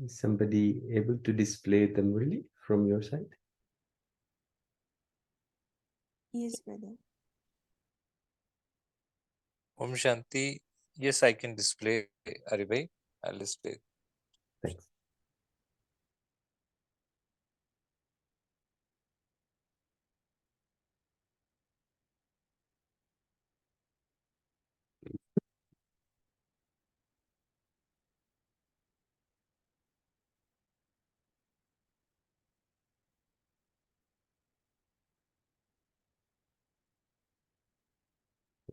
Is somebody able to display the Murli from your side? Yes, brother. Om Shanti. Yes, I can display, Aribhai. I'll display. Thanks.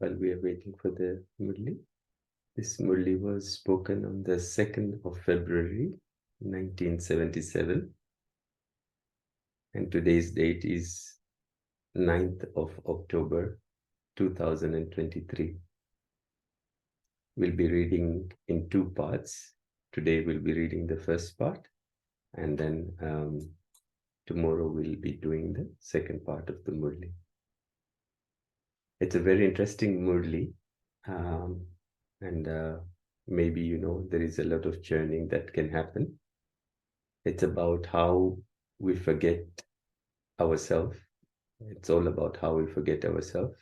While we are waiting for the Murli, this Murli was spoken on the 2nd of February, 1977. And today's date is 9th of October, 2023. We'll be reading in two parts. Today we'll be reading the first part, and then tomorrow we'll be doing the second part of the Murli. It's a very interesting Murli, and maybe you know there is a lot of churning that can happen. It's about how we forget ourselves. It's all about how we forget ourselves.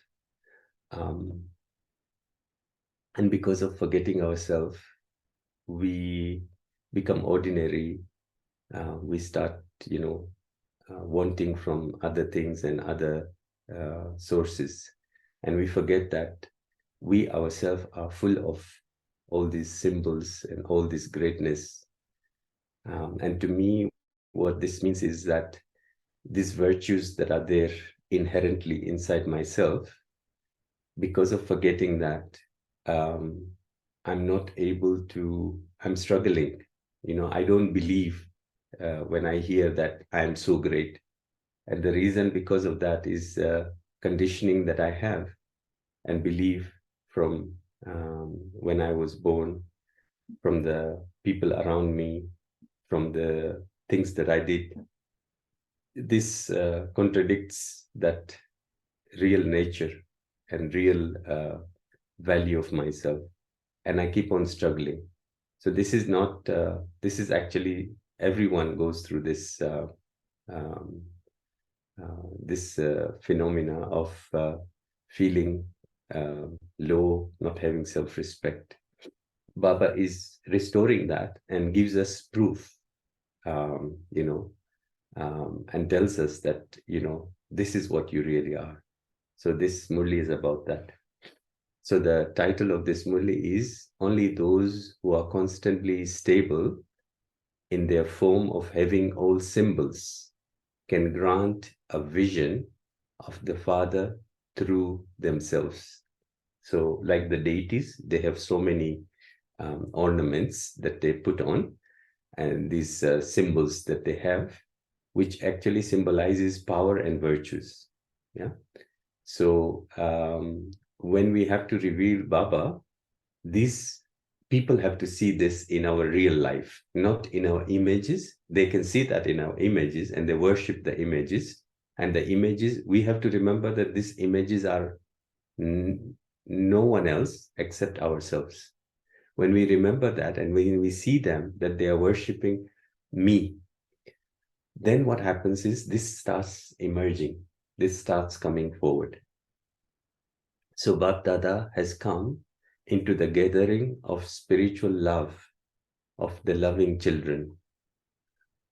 And because of forgetting ourselves, we become ordinary. We start, wanting from other things and other sources. And we forget that we ourselves are full of all these symbols and all this greatness. And to me, what this means is that these virtues that are there inherently inside myself, because of forgetting that, I'm not able to, I'm struggling. I don't believe when I hear that I'm so great. And the reason because of that is conditioning that I have and belief from when I was born, from the people around me, from the things that I did. This contradicts that real nature and real value of myself, and I keep on struggling. So this is not, this is actually, everyone goes through this phenomena of feeling low, not having self-respect. Baba is restoring that and gives us proof, and tells us that, this is what you really are. So this Murli is about that. So the title of this Murli is Only Those Who Are Constantly Stable in Their Form of Having All Symbols Can Grant a Vision of the Father through themselves. So like the deities, they have so many ornaments that they put on, and these symbols that they have, which actually symbolizes power and virtues. Yeah. So when we have to reveal Baba, these people have to see this in our real life, not in our images. They can see that in our images and they worship the images. And the images, we have to remember that these images are no one else except ourselves. When we remember that and when we see them, that they are worshiping me, then what happens is this starts emerging. This starts coming forward. So Bap Dada has come into the gathering of spiritual love of the loving children.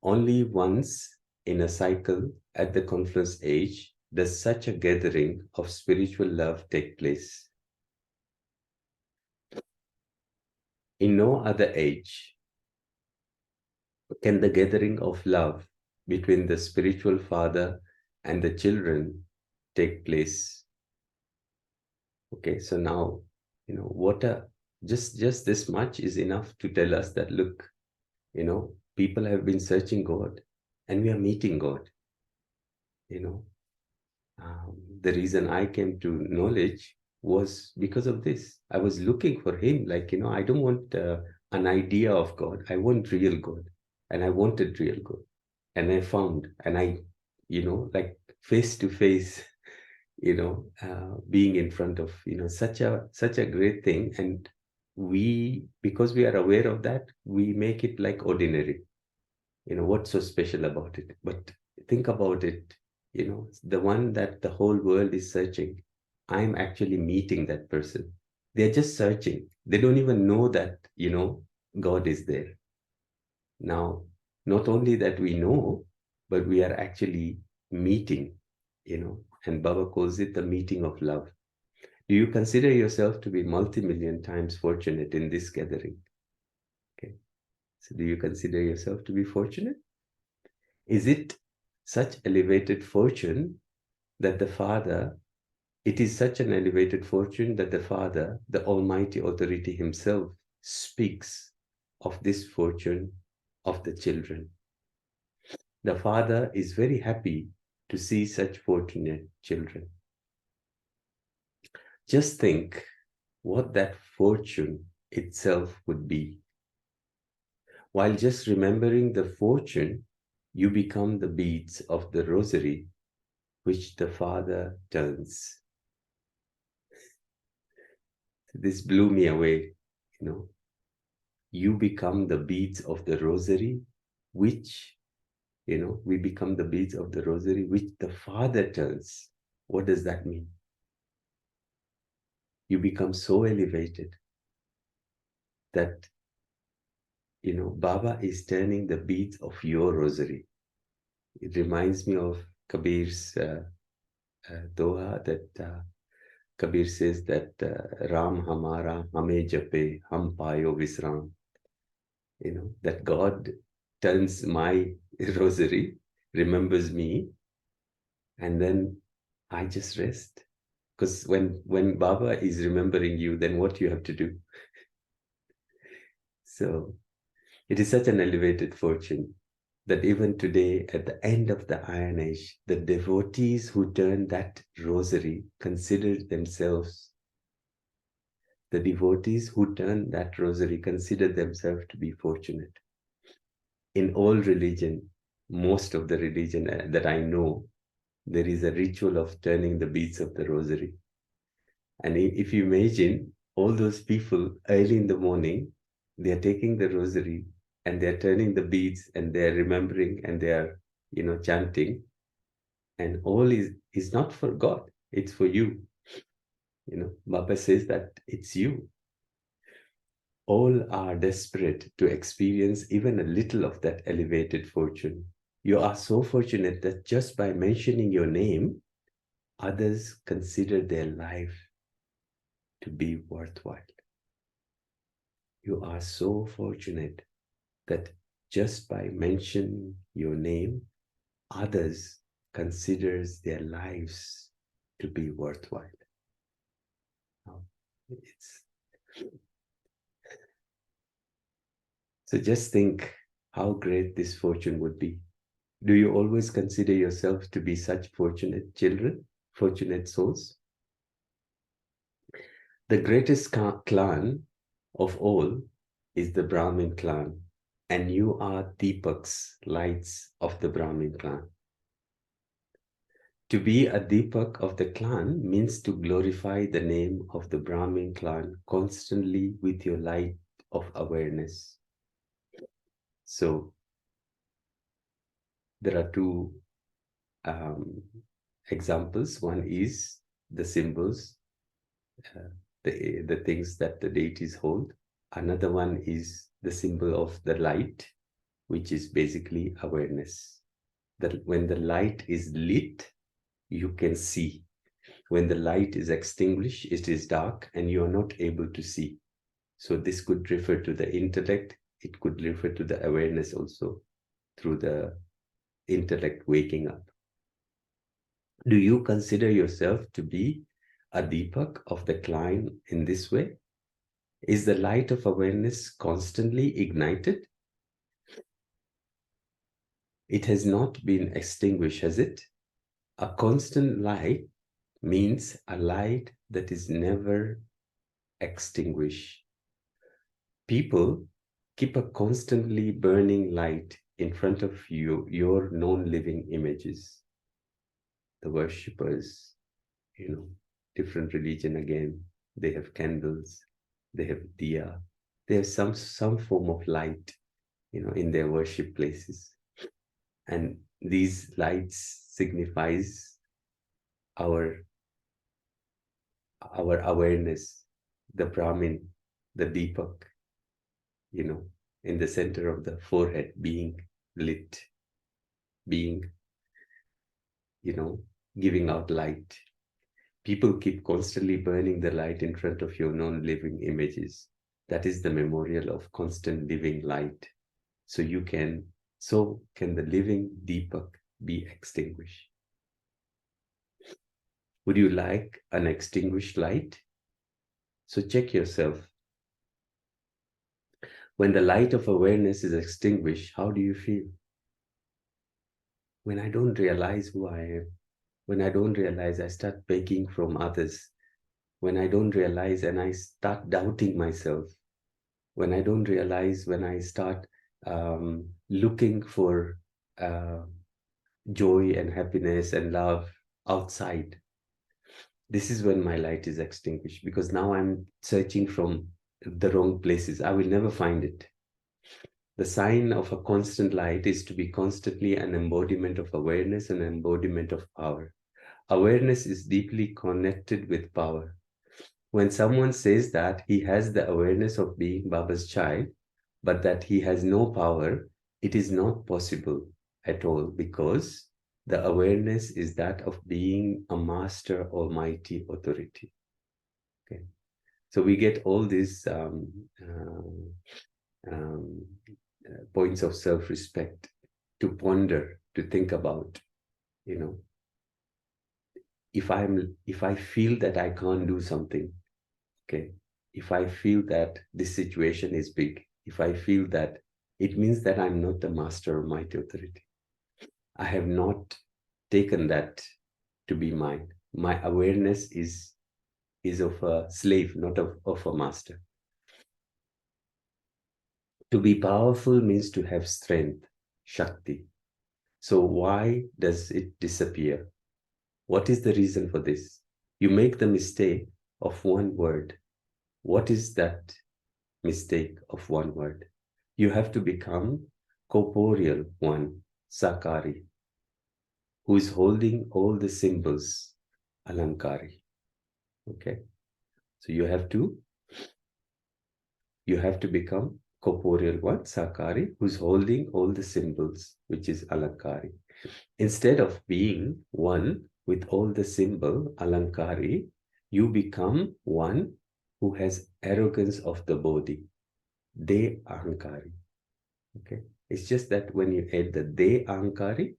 Only once in a cycle at the confluence age does such a gathering of spiritual love take place. In no other age can the gathering of love between the spiritual father and the children take place. Okay, so now, just this much is enough to tell us that, look, people have been searching God and we are meeting God. The reason I came to knowledge was because of this. I was looking for him, I don't want an idea of God. I want real God, and I wanted real God. And I found, and I, like face to face, being in front of, such a great thing. And because we are aware of that, we make it like ordinary. What's so special about it? But think about it, the one that the whole world is searching, I'm actually meeting that person. They're just searching. They don't even know that, God is there. Now, not only that we know, but we are actually meeting, and Baba calls it the meeting of love. Do you consider yourself to be multi-million times fortunate in this gathering? Okay. So do you consider yourself to be fortunate? Is it such elevated fortune that the Father, it is such an elevated fortune that the Father, the Almighty Authority Himself, speaks of this fortune of the children. The Father is very happy to see such fortunate children. Just think what that fortune itself would be. While just remembering the fortune, you become the beads of the rosary which the Father turns. This blew me away, You become the beads of the rosary, which, we become the beads of the rosary, which the Father turns. What does that mean? You become so elevated that, Baba is turning the beads of your rosary. It reminds me of Kabir's doha that Kabir says that Ram Hamara Hame Jape Ham Payo Visram. That God turns my rosary, remembers me, and then I just rest. Because when Baba is remembering you, then what you have to do? So it is such an elevated fortune that even today, at the end of the Iron Age, the devotees who turn that rosary consider themselves, to be fortunate. In all religion, most of the religion that I know, there is a ritual of turning the beads of the rosary. And if you imagine all those people early in the morning, they are taking the rosary and they are turning the beads and they are remembering and they are, chanting. And all is not for God, it's for you. Baba says that it's you. All are desperate to experience even a little of that elevated fortune. You are so fortunate that just by mentioning your name, others consider their life to be worthwhile. You are so fortunate that just by mentioning your name, others considers their lives to be worthwhile. So just think how great this fortune would be. Do you always consider yourself to be such fortunate children, fortunate souls? The greatest clan of all is the Brahmin clan, and you are Deepaks, lights of the Brahmin clan. To be a Deepak of the clan means to glorify the name of the Brahmin clan constantly with your light of awareness. So, there are two examples. One is the symbols, the things that the deities hold. Another one is the symbol of the light, which is basically awareness. That when the light is lit, you can see. When the light is extinguished, it is dark and you are not able to see. So this could refer to the intellect. It could refer to the awareness also through the intellect waking up. Do you consider yourself to be a Deepak of the clan in this way? Is the light of awareness constantly ignited? It has not been extinguished, has it? A constant light means a light that is never extinguished. People keep a constantly burning light in front of you, your non-living images. The worshippers, different religion again, they have candles, they have diya, they have some form of light, in their worship places. And these lights signifies our awareness, the Brahmin, the Deepak, in the center of the forehead, being lit, being, giving out light. People keep constantly burning the light in front of your non-living images. That is the memorial of constant living light. So can the living Deepak be extinguished? Would you like an extinguished light? So check yourself. When the light of awareness is extinguished, how do you feel? When I don't realize who I am, when I don't realize, I start begging from others. When I don't realize and I start doubting myself. When I don't realize, when I start looking for joy and happiness and love outside. This is when my light is extinguished, because now I'm searching from the wrong places. I will never find it. The sign of a constant light is to be constantly an embodiment of awareness and an embodiment of power. Awareness is deeply connected with power. When someone says that he has the awareness of being Baba's child, but that he has no power, it is not possible at all, because the awareness is that of being a master almighty authority. Okay. So we get all these points of self-respect to ponder, to think about, if I feel that I can't do something, okay, if I feel that this situation is big, if I feel that, it means that I'm not the master of mighty authority. I have not taken that to be mine. My awareness is of a slave, not of a master. To be powerful means to have strength, Shakti. So why does it disappear? What is the reason for this? You make the mistake of one word. What is that mistake of one word? You have to become corporeal one, Sakari, who is holding all the symbols, Alankari. Okay? So you have to become corporeal one, Sakari, who's holding all the symbols, which is Alankari. Instead of being one with all the symbol, Alankari, you become one who has arrogance of the body, De Ahankari. Okay? It's just that when you add the De Ahankari,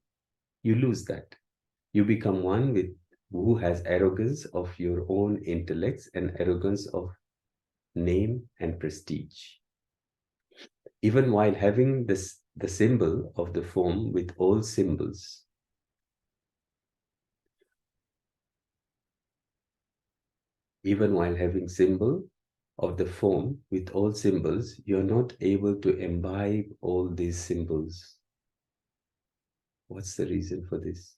you lose that. You become one with who has arrogance of your own intellects and arrogance of name and prestige. Even while having the symbol of the form with all symbols, even while having symbol of the form with all symbols, you're not able to imbibe all these symbols. What's the reason for this?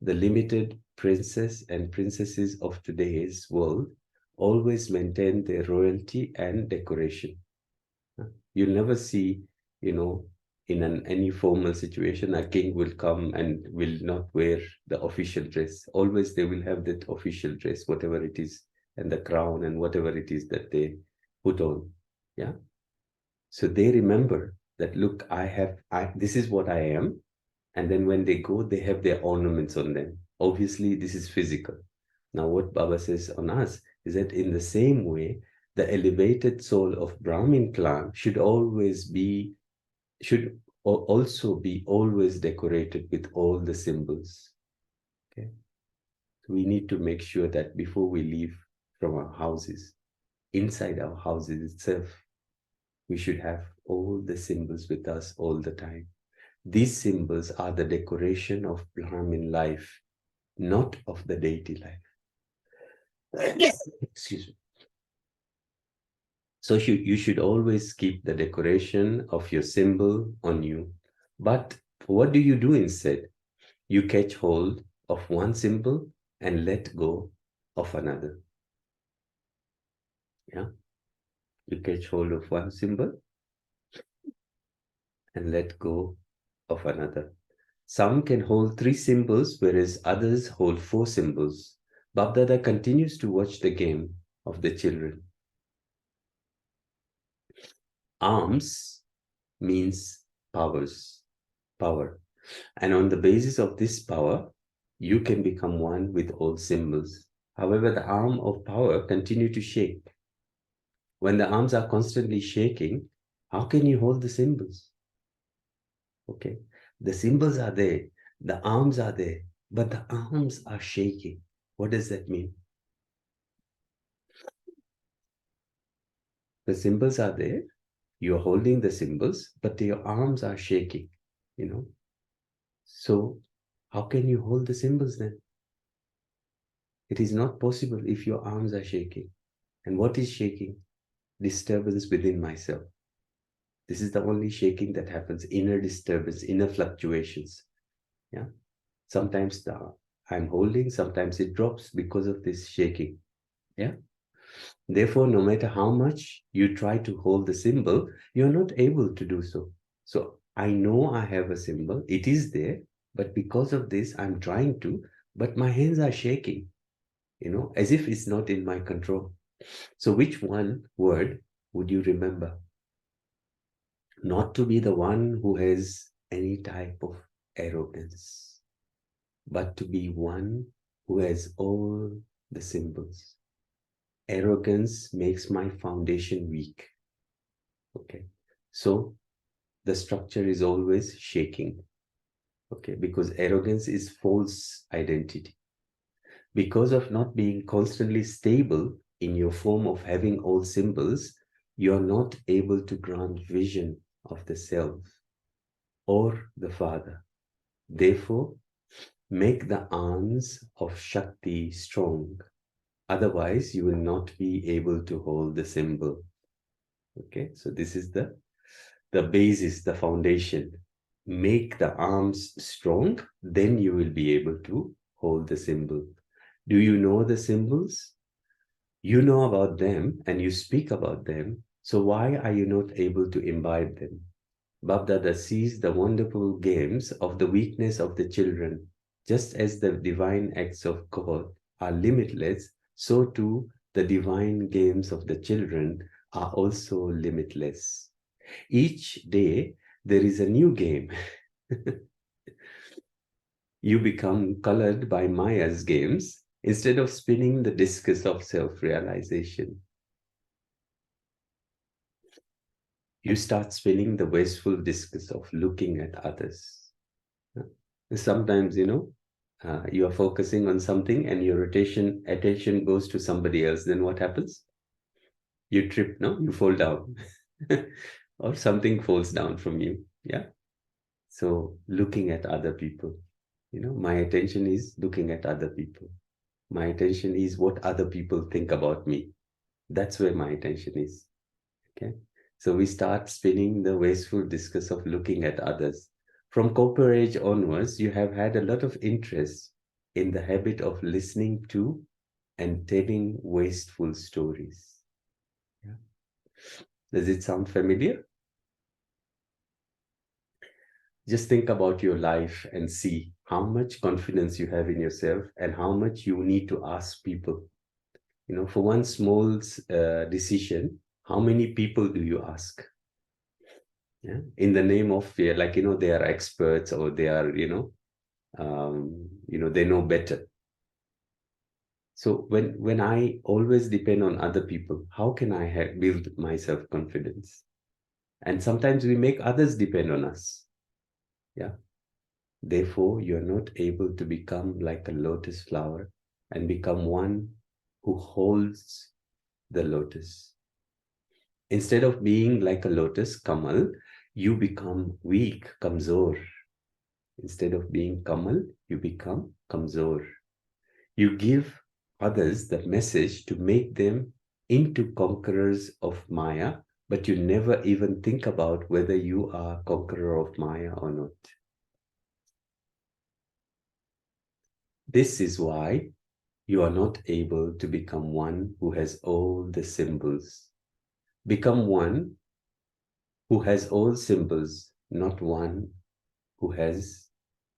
The limited princes and princesses of today's world always maintain their royalty and decoration. You'll never see, in any formal situation, a king will come and will not wear the official dress. Always they will have that official dress, whatever it is, and the crown and whatever it is that they put on. Yeah. So they remember that, look, this is what I am. And then when they go, they have their ornaments on them. Obviously, this is physical. Now, what Baba says on us is that in the same way, the elevated soul of Brahmin clan should also be always decorated with all the symbols. Okay. So we need to make sure that before we leave from our houses, inside our houses itself, we should have all the symbols with us all the time. These symbols are the decoration of Brahmin life, not of the deity life. Excuse me. So you should always keep the decoration of your symbol on you. But what do you do instead? You catch hold of one symbol and let go of another. Yeah. You catch hold of one symbol and let go of another. Some can hold 3 symbols, whereas others hold 4 symbols. Babdada continues to watch the game of the children. Arms means power. And on the basis of this power, you can become one with all symbols. However, the arm of power continue to shake. When the arms are constantly shaking, how can you hold the symbols? Okay, the symbols are there, the arms are there, but the arms are shaking. What does that mean? The symbols are there, you're holding the symbols, but your arms are shaking, So how can you hold the symbols then? It is not possible if your arms are shaking. And what is shaking? Disturbance within myself. This is the only shaking that happens, inner disturbance, inner fluctuations. Yeah. Sometimes I'm holding, sometimes it drops because of this shaking. Yeah. Therefore, no matter how much you try to hold the symbol, you're not able to do so. So I know I have a symbol, it is there, but because of this, I'm trying to, but my hands are shaking, as if it's not in my control. So which one word would you remember? Not to be the one who has any type of arrogance, but to be one who has all the symbols. Arrogance makes my foundation weak. Okay, so the structure is always shaking. Okay, because arrogance is false identity. Because of not being constantly stable in your form of having all symbols, you're not able to grant vision of the self or the Father. Therefore, make the arms of Shakti strong. Otherwise, you will not be able to hold the symbol. Okay, so this is the basis, the foundation. Make the arms strong, then you will be able to hold the symbol. Do you know the symbols? You know about them and you speak about them. So why are you not able to imbibe them? Babdada sees the wonderful games of the weakness of the children. Just as the divine acts of God are limitless, so too the divine games of the children are also limitless. Each day there is a new game. You become colored by Maya's games instead of spinning the discus of self-realization. You start spinning the wasteful discus of looking at others. Sometimes, you are focusing on something and your attention goes to somebody else. Then what happens? You trip, no? You fall down. Or something falls down from you. Yeah. So looking at other people, my attention is looking at other people. My attention is what other people think about me. That's where my attention is. Okay. So we start spinning the wasteful discus of looking at others. From copper age onwards, you have had a lot of interest in the habit of listening to and telling wasteful stories. Yeah. Does it sound familiar? Just think about your life and see how much confidence you have in yourself and how much you need to ask people. For one small decision, how many people do you ask? Yeah? In the name of fear, like, they are experts or they are, they know better. So when I always depend on other people, how can I build my self-confidence? And sometimes we make others depend on us. Yeah. Therefore, you're not able to become like a lotus flower and become one who holds the lotus. Instead of being like a lotus, Kamal, you become weak, Kamzor. Instead of being Kamal, you become Kamzor. You give others the message to make them into conquerors of Maya, but you never even think about whether you are conqueror of Maya or not. This is why you are not able to become one who has all the symbols. Become one who has all symbols, not one who has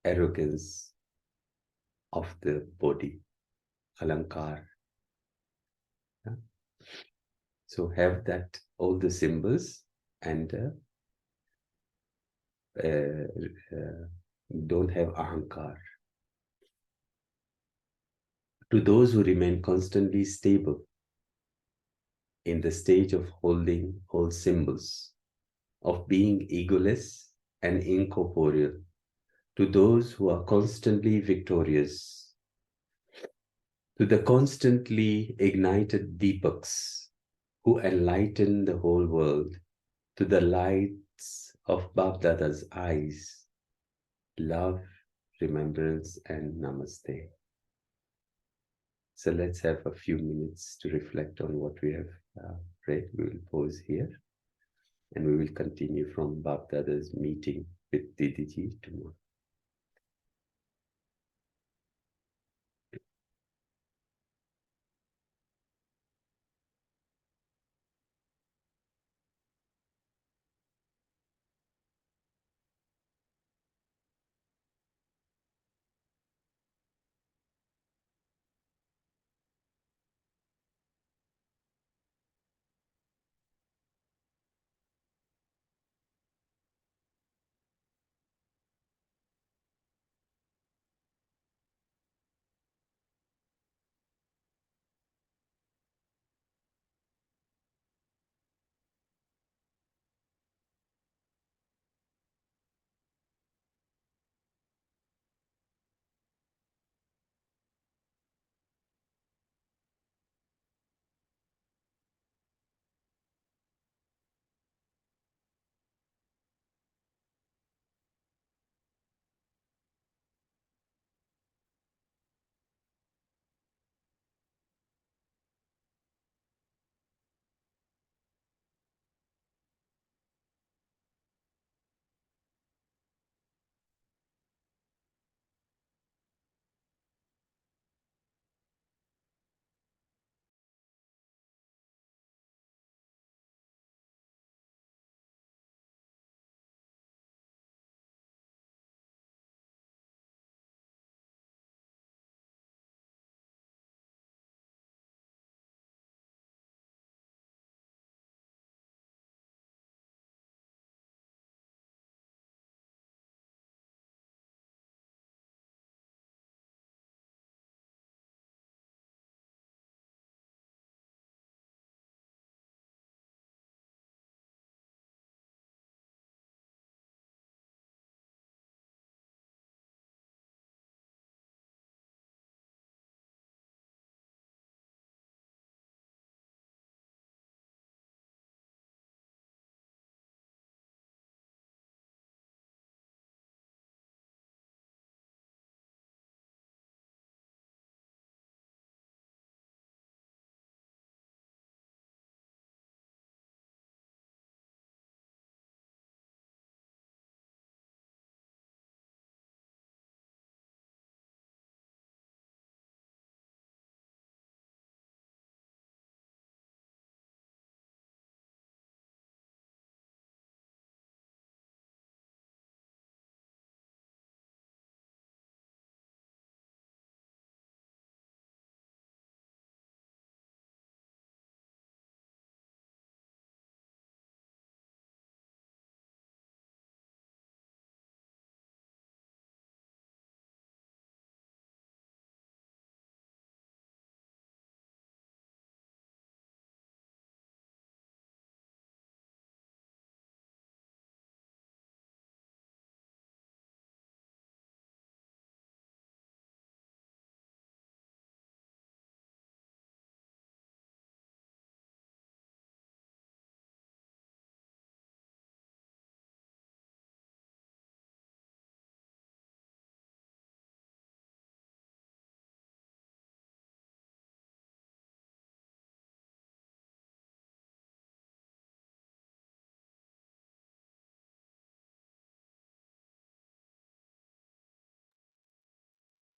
arrogance of the body, alankar. Yeah? So have that, all the symbols, and don't have ahankar. To those who remain constantly stable in the stage of holding all symbols, of being egoless and incorporeal, to those who are constantly victorious, to the constantly ignited deepaks who enlighten the whole world, to the lights of Bapdada's eyes, love, remembrance, and namaste. So let's have a few minutes to reflect on what we have read. We will pause here and we will continue from Bapdada's meeting with Didiji tomorrow.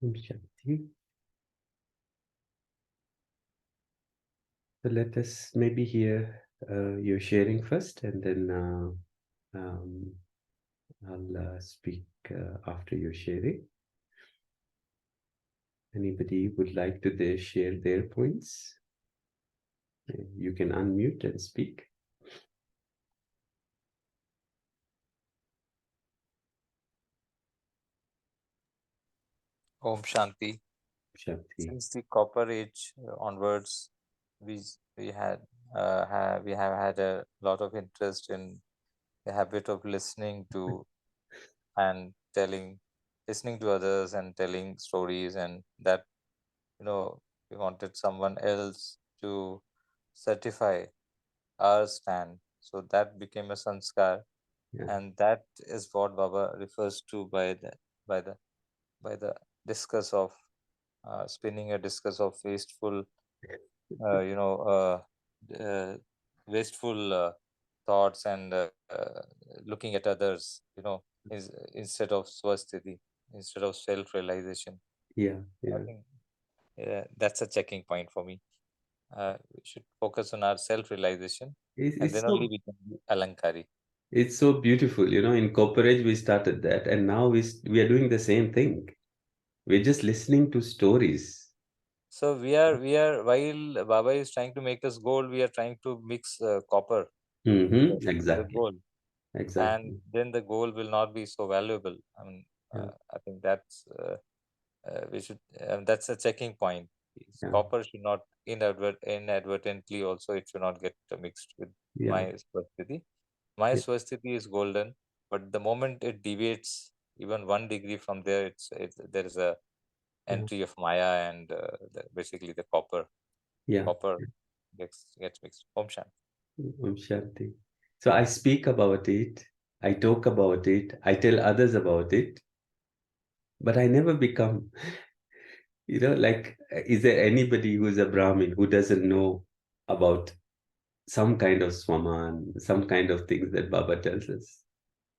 Om Shanti. So let us maybe here your sharing first, and then I'll speak after your sharing. Anybody would like to share their points? You can unmute and speak. Om Shanti. Shanti. Since the Copper Age onwards, we we had we have had a lot of interest in the habit of listening to and listening to others and telling stories, and that we wanted someone else to certify our stand. So that became a sanskar, Yeah. and that is what Baba refers to by the by the discus of spinning a discus of wasteful, you know, wasteful thoughts and looking at others, instead of swasthiti, instead of self-realization. Yeah. I think that's a checking point for me. We should focus on our self-realization, and It's then only so we can be alankari. it's so beautiful. In Cooperage we started that, and now we are doing the same thing. We're just listening to stories. So we are while Baba is trying to make us gold, we are trying to mix copper with the Exactly. gold, and Exactly. then the gold will not be so valuable. I mean, Yeah. I think we should that's a checking point. Yeah. Copper should not inadvertently also it should not get mixed with Yeah. my swasthiti. My Yeah. swasthiti is golden, but the moment it deviates even 1 degree from there, there is a Yeah. entry of Maya, and basically the Yeah. copper gets mixed. Om Shanti. Shanti. So I speak about it, I talk about it, I tell others about it, but I never become, like, is there anybody who's a Brahmin who doesn't know about some kind of swaman, some kind of things that Baba tells us?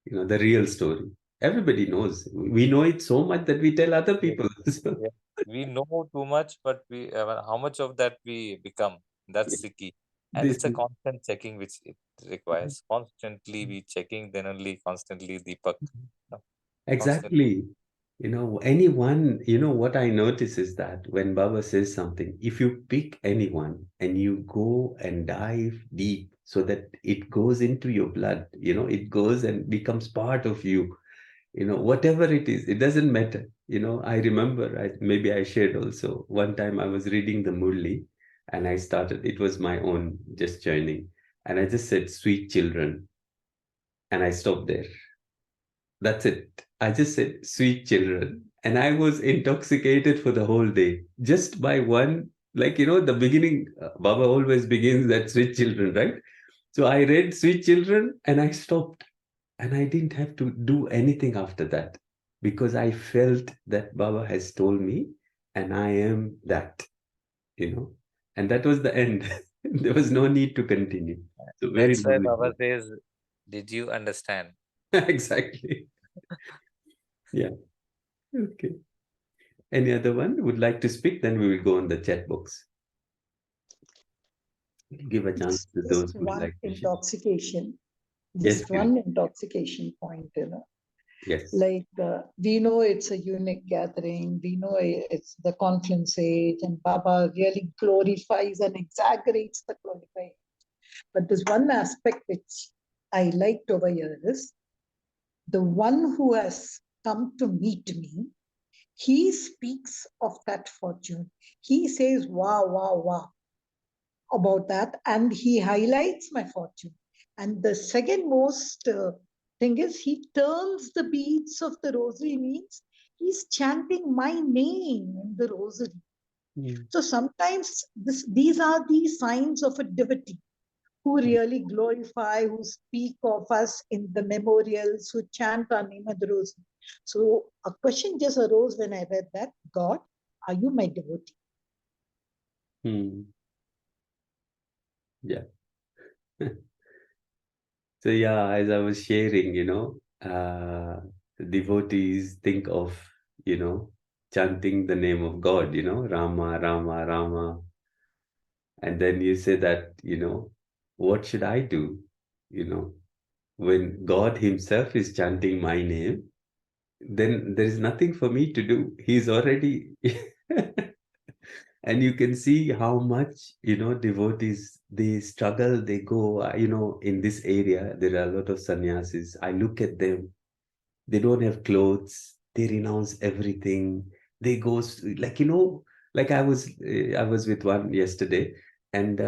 The real story. Everybody knows. We know it so much that we tell other Yes, people. So, yes. We know too much, but how much of that we become? That's the key, and this it's a is constant checking which it requires. Constantly we checking, then only constantly Deepak. Constantly. exactly. Anyone, what I notice is that when Baba says something, if you pick anyone and you go and dive deep so that it goes into your blood, it goes and becomes part of you, whatever it is, it doesn't matter. I remember, maybe I shared also, one time I was reading the Murli and it was my own just joining, and I just said, sweet children, and I stopped there. That's it. I just said, sweet children. And I was intoxicated for the whole day just by one, like, the beginning, Baba always begins that sweet children, right? So I read sweet children and I stopped, and I didn't have to do anything after that because I felt that Baba has told me and I am that, and that was the end. There was no need to continue. So very That's why lovely. Baba says, "Did you understand?" Exactly. Yeah. Okay. Any other one would like to speak? Then we will go on the chat box. Give a chance to Just those who would one like to share. intoxication, Yes, just please. one intoxication point, Yes. Like we know it's a unique gathering, we know it's the conference age, and Baba really glorifies and exaggerates the glorify. But there's one aspect which I liked over here is the one who has come to meet me, he speaks of that fortune. He says, wow, wow, wow, about that, and he highlights my fortune. And the second most thing is he turns the beads of the rosary, means he's chanting my name in the rosary. Mm. So sometimes these are the signs of a devotee who really glorify, who speak of us in the memorials, who chant our name of the rosary. So a question just arose when I read that: God, are you my devotee? Mm. Yeah. So yeah, as I was sharing, devotees think of, chanting the name of God, Rama, Rama, Rama. And then you say that, what should I do? When God himself is chanting my name, then there is nothing for me to do. He's already and you can see how much devotees, they struggle, they go, in this area there are a lot of sannyasis. I look at them, they don't have clothes, they renounce everything, they go like I was with one yesterday, and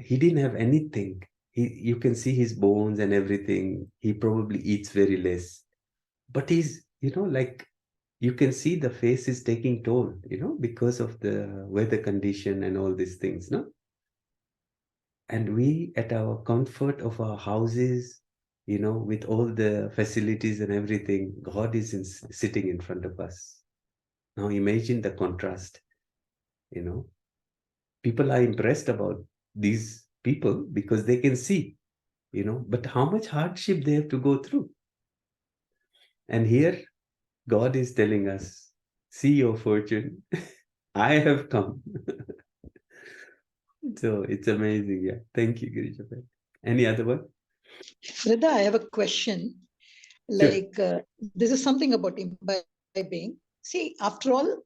he didn't have anything. You can see his bones and everything. He probably eats very less, but he's like, you can see the face is taking toll, because of the weather condition and all these things, no? And we, at our comfort of our houses, with all the facilities and everything, God is sitting in front of us. Now imagine the contrast. People are impressed about these people because they can see, but how much hardship they have to go through. And here God is telling us, see your fortune. I have come. So it's amazing. Yeah. Thank you, Girija. Any other one? Rida, I have a question. Sure. Like, this is something about imbibing. See, after all,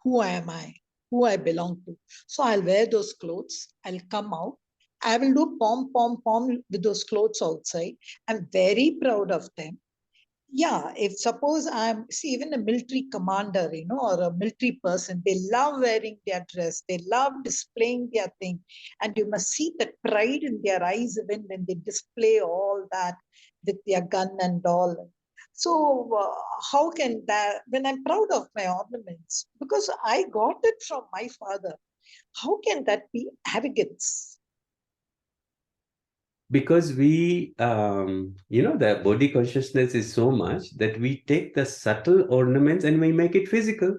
who am I? Who I belong to? So I'll wear those clothes. I'll come out. I will do pom pom pom with those clothes outside. I'm very proud of them. Yeah, if suppose see, even a military commander, or a military person, they love wearing their dress, they love displaying their thing, and you must see the pride in their eyes even when they display all that with their gun and all. So how can that, when I'm proud of my ornaments, because I got it from my father, how can that be arrogance? Because we, the body consciousness is so much that we take the subtle ornaments and we make it physical.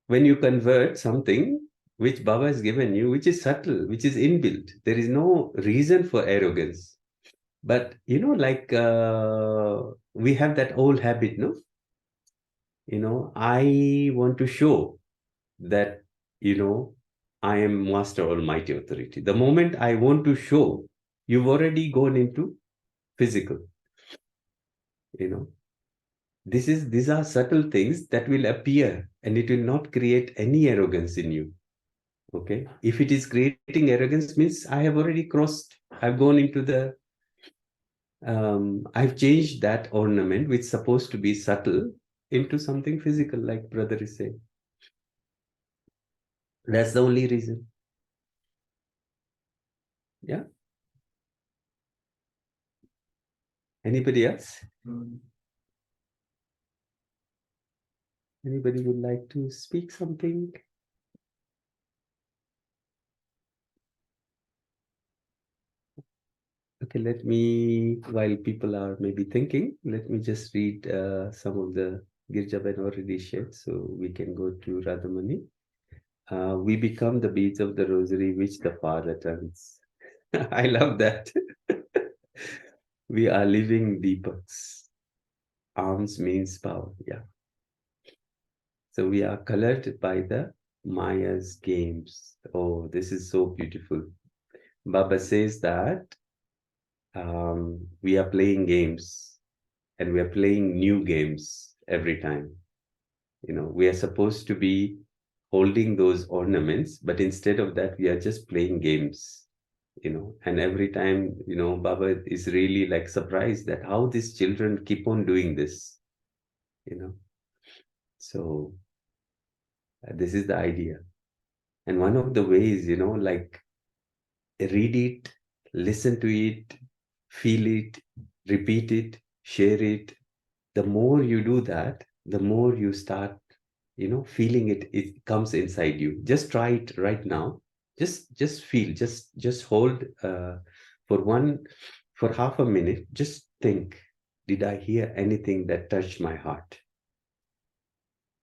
When you convert something which Baba has given you, which is subtle, which is inbuilt, there is no reason for arrogance. But, like we have that old habit, no? I want to show that, I am Master Almighty Authority. The moment I want to show, you've already gone into physical. These are subtle things that will appear, and it will not create any arrogance in you. Okay. If it is creating arrogance, means I have already crossed. I've gone into I've changed that ornament, which is supposed to be subtle, into something physical, like brother is saying. That's the only reason. Yeah. Anybody else? Anybody would like to speak something? Okay, let me, while people are maybe thinking, let me just read some of the Girjaban already shared, so we can go to Radhamani. We become the beads of the rosary which the Father turns. I love that. We are living deepaks. Arms means power, yeah. So we are colored by the Maya's games. Oh, this is so beautiful. Baba says that we are playing games, and we are playing new games every time. We are supposed to be holding those ornaments, but instead of that, we are just playing games. And every time, Baba is really like surprised that how these children keep on doing this. So this is the idea. And one of the ways, like read it, listen to it, feel it, repeat it, share it. The more you do that, the more you start, feeling it. It comes inside you. Just try it right now. Just feel. Just hold for half a minute. Just think. Did I hear anything that touched my heart?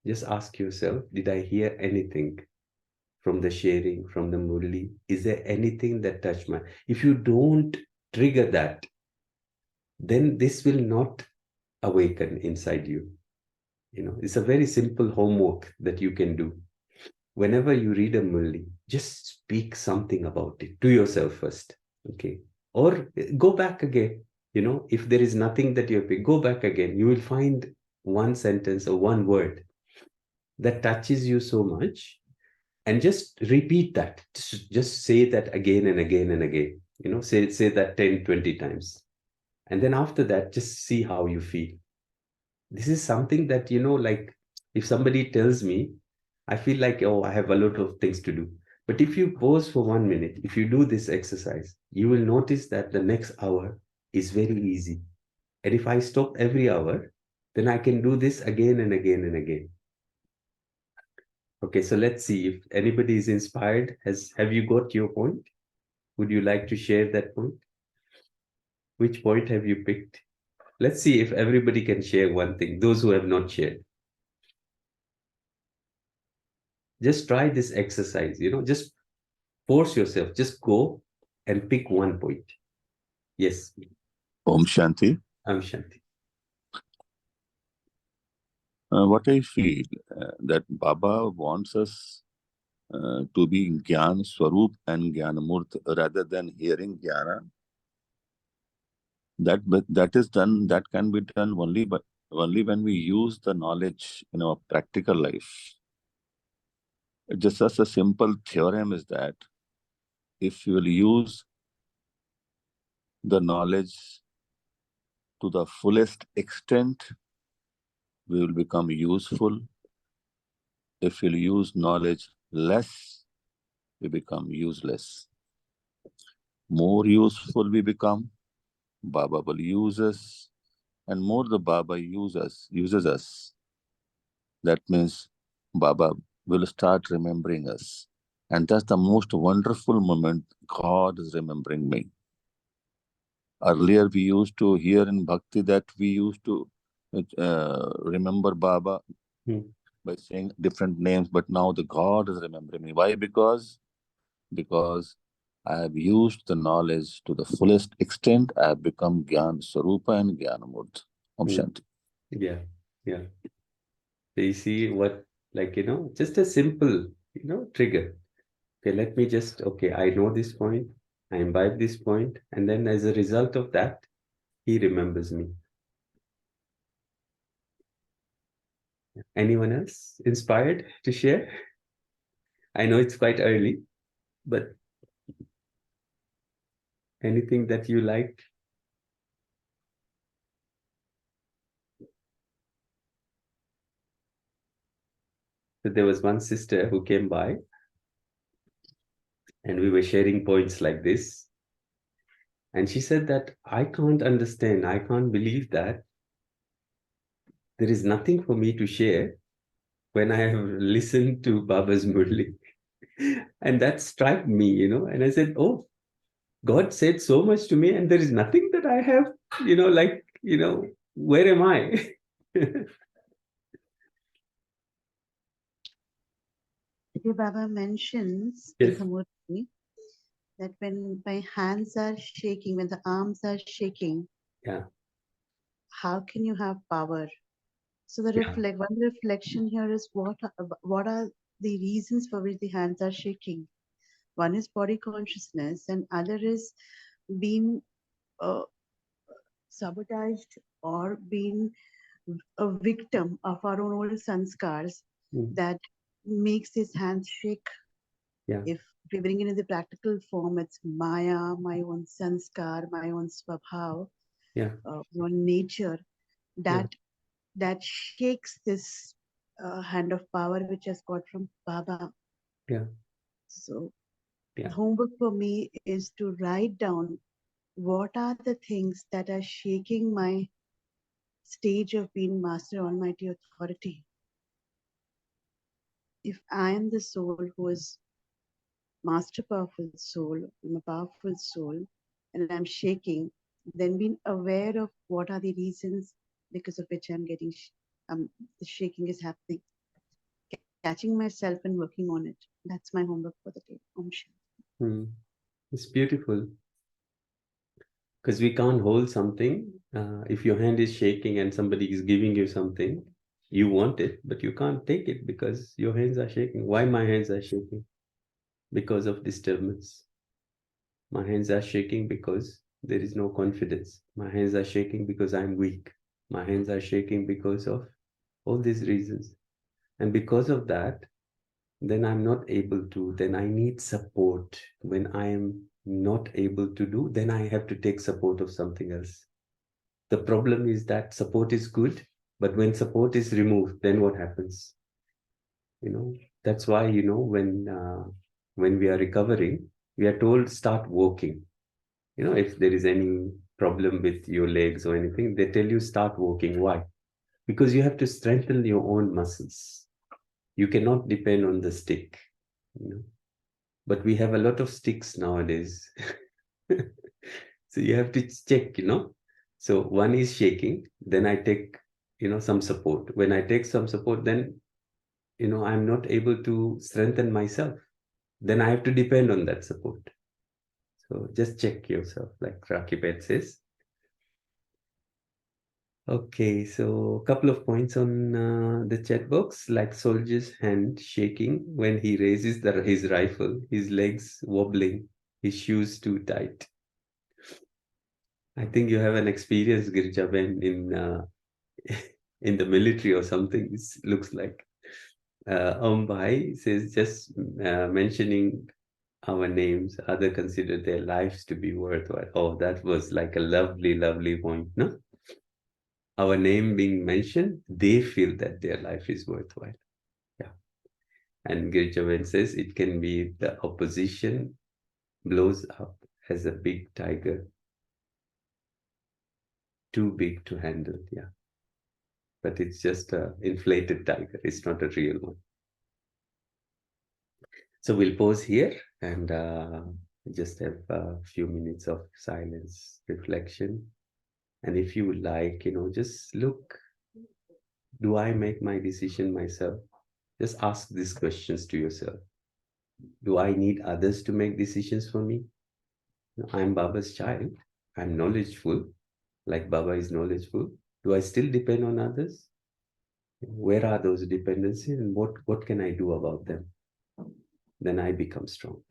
Just ask yourself, did I hear anything from the sharing, from the Murli? Is there anything that touched my... If you don't trigger that, then this will not awaken inside you. It's a very simple homework that you can do. Whenever you read a Murli, just speak something about it to yourself first. Okay. Or go back again. If there is nothing that you pick, go back again. You will find one sentence or one word that touches you so much, and just repeat that. Just say that again and again and again. Say that 10, 20 times. And then after that, just see how you feel. This is something that, like if somebody tells me, I feel like, oh, I have a lot of things to do. But if you pause for 1 minute, if you do this exercise, you will notice that the next hour is very easy. And if I stop every hour, then I can do this again and again and again. Okay, so let's see if anybody is inspired. Have you got your point? Would you like to share that point? Which point have you picked? Let's see if everybody can share one thing, those who have not shared. Just try this exercise, just force yourself, just go and pick one point. Yes. Om Shanti. Shanti. What I feel that Baba wants us to be Gyan Swarup and Gyanamurt rather than hearing Gyana. That is done. That can be done only when we use the knowledge in our practical life. Just as a simple theorem is that if you will use the knowledge to the fullest extent, we will become useful. If we'll use knowledge less, we become useless. More useful we become, Baba will use us, and more the Baba uses us. That means Baba will start remembering us. And that's the most wonderful moment. God is remembering me. Earlier we used to hear in Bhakti that we used to remember Baba by saying different names, but now the God is remembering me. Why? Because I have used the knowledge to the fullest extent. I have become Gyan Sarupa and Gyanamurti. Om Shanti. Yeah. So you see what, just a simple, trigger. Okay, I know this point, I imbibe this point, and then as a result of that, he remembers me. Anyone else inspired to share? I know it's quite early, but anything that you like? So there was one sister who came by, and we were sharing points like this. And she said that I can't understand, I can't believe that there is nothing for me to share when I have listened to Baba's Murli. And that struck me, and I said, oh, God said so much to me, and there is nothing that I have, where am I? Baba mentions Yes. in the Murli that when my hands are shaking, when the arms are shaking, Yeah. how can you have power? So the one reflection here is what are the reasons for which the hands are shaking? One is body consciousness, and other is being sabotaged or being a victim of our own old sanskars that makes his hands shake. Yeah. If we bring it in the practical form, it's Maya, my own sanskar, my own swabhav, my own nature, that shakes this hand of power which has got from Baba. Yeah. So the homework for me is to write down what are the things that are shaking my stage of being Master Almighty Authority. If I am the soul who is Master Powerful Soul, I'm a powerful soul, and I'm shaking, then being aware of what are the reasons because of which I'm getting the shaking is happening. Catching myself and working on it. That's my homework for the day. Om Shanti. It's beautiful. Because we can't hold something. If your hand is shaking and somebody is giving you something, you want it, but you can't take it because your hands are shaking. Why my hands are shaking? because of disturbance. My hands are shaking because there is no confidence. My hands are shaking because I'm weak. My hands are shaking because of all these reasons. And because of that, then I'm not able to, then I need support. When I am not able to do, then I have to take support of something else. The problem is that support is good, but when support is removed, then what happens? That's why, when we are recovering, we are told start walking. If there is any problem with your legs or anything, they tell you start walking. Why? Because you have to strengthen your own muscles. You cannot depend on the stick, but we have a lot of sticks nowadays. So you have to check, so one is shaking, then I take, some support. When I take some support, then, I'm not able to strengthen myself. Then I have to depend on that support. So just check yourself, like Rakibet says. Okay, so a couple of points on the chat box, like soldier's hand shaking when he raises his rifle, his legs wobbling, his shoes too tight. I think you have an experience, Girjaben, in the military or something. It looks like. Bhai says, just mentioning our names, others consider their lives to be worthwhile. Oh, that was like a lovely, lovely point, no? Our name being mentioned, they feel that their life is worthwhile. Yeah. And Girjavan says it can be the opposition blows up as a big tiger, too big to handle. Yeah. But it's just an inflated tiger. It's not a real one. So we'll pause here and just have a few minutes of silence, reflection. And if you would like, just look, do I make my decision myself? Just ask these questions to yourself. Do I need others to make decisions for me? I'm Baba's child. I'm knowledgeful, like Baba is knowledgeful. Do I still depend on others? Where are those dependencies and what can I do about them? Then I become strong.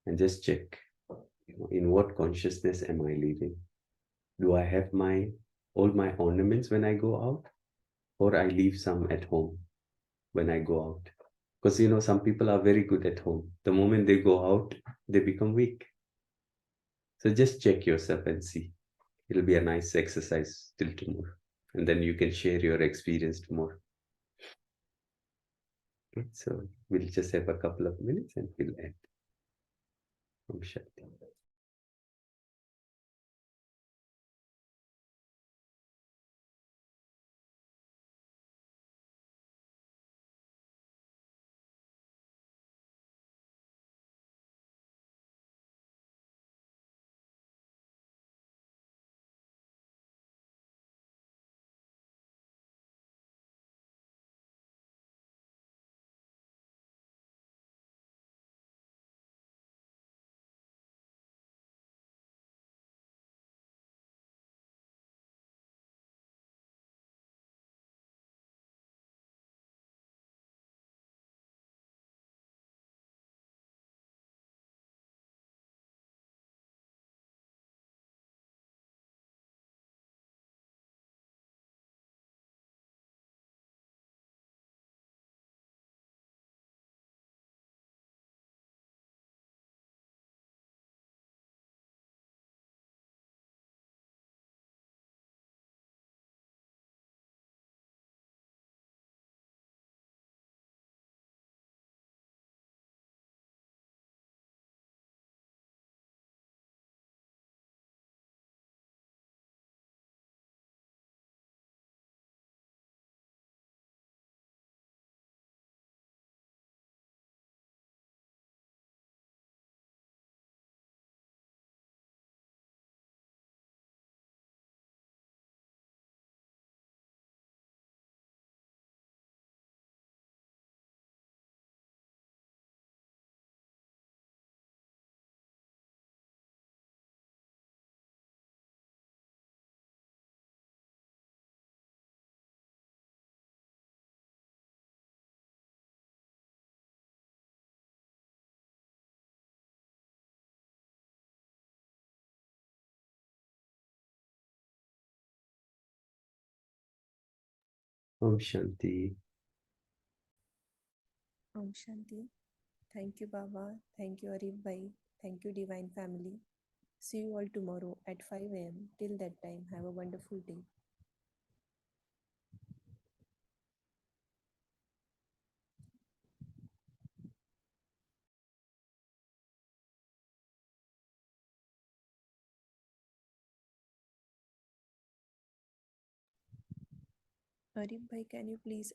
And just check, in what consciousness am I living? Do I have all my ornaments when I go out? Or I leave some at home when I go out? Because, some people are very good at home. The moment they go out, they become weak. So just check yourself and see. It'll be a nice exercise till tomorrow. And then you can share your experience tomorrow. Okay, so we'll just have a couple of minutes and we'll end. Om Shanti. Om Shanti. Om Shanti. Thank you, Baba. Thank you, Arif Bhai. Thank you, Divine Family. See you all tomorrow at 5 a.m. Till that time, have a wonderful day. Arif Bhai, can you please